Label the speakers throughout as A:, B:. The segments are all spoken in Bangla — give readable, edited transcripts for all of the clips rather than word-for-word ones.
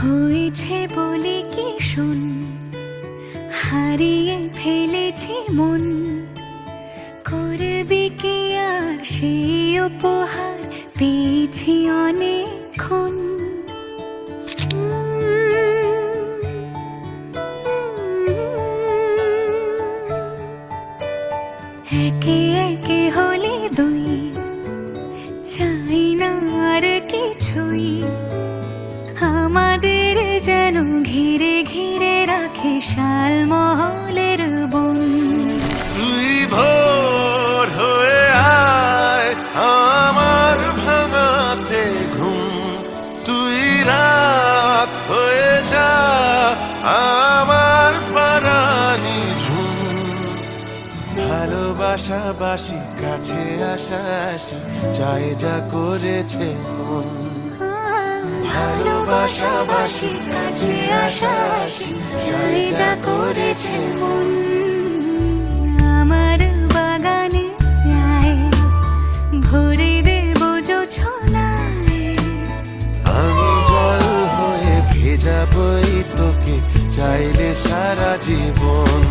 A: হয়েছে বলে কি শোন, হারিয়ে ফেলেছি মন। করবি কি আর সেই উপহার, পেয়েছি অনেকক্ষণ। একে একে হলে দুই, চাই না আর কিছুই। আমাদের যেন ঘিরে ঘিরে রাখে শালমহলের বন।
B: তুই ভোর হয়ে আয় আমার ভাঙাতে ঘুম, তুই রাত হয়ে যা আমার পারানি ঝুম। ভালোবাসাবাসি কাছে আসাসি চাই যা করেছে মন।
A: ভালোবাসাবাসি কাছে আসাসি চাই যা করেছে মন। আমার বাগানে আয়, ভরে দেব জোছনায়।
B: আমি জল হয়ে ভেজাবই তোকে চাইলে সারা জীবন।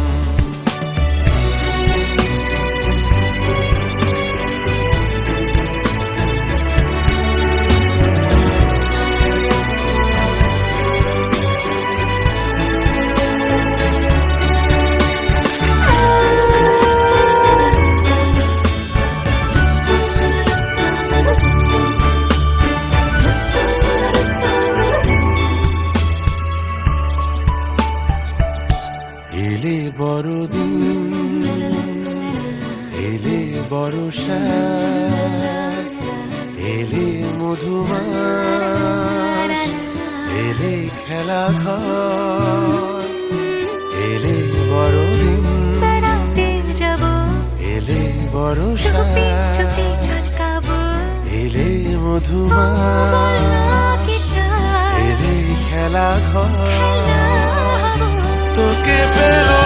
B: এলে বড়দিন, এলে বর্ষা, এলে মধুমাস, এলে খেলা ঘর। এলে বড়দিন,
A: বেড়াতে যাব,
B: এলে বর্ষা,
A: চুপি চুপি ঝলকাবো।
B: এলে মধুমাস,
A: কি চাই
B: এলে খেলা ঘর।
A: খেলা হবো।
B: তোকে পেলো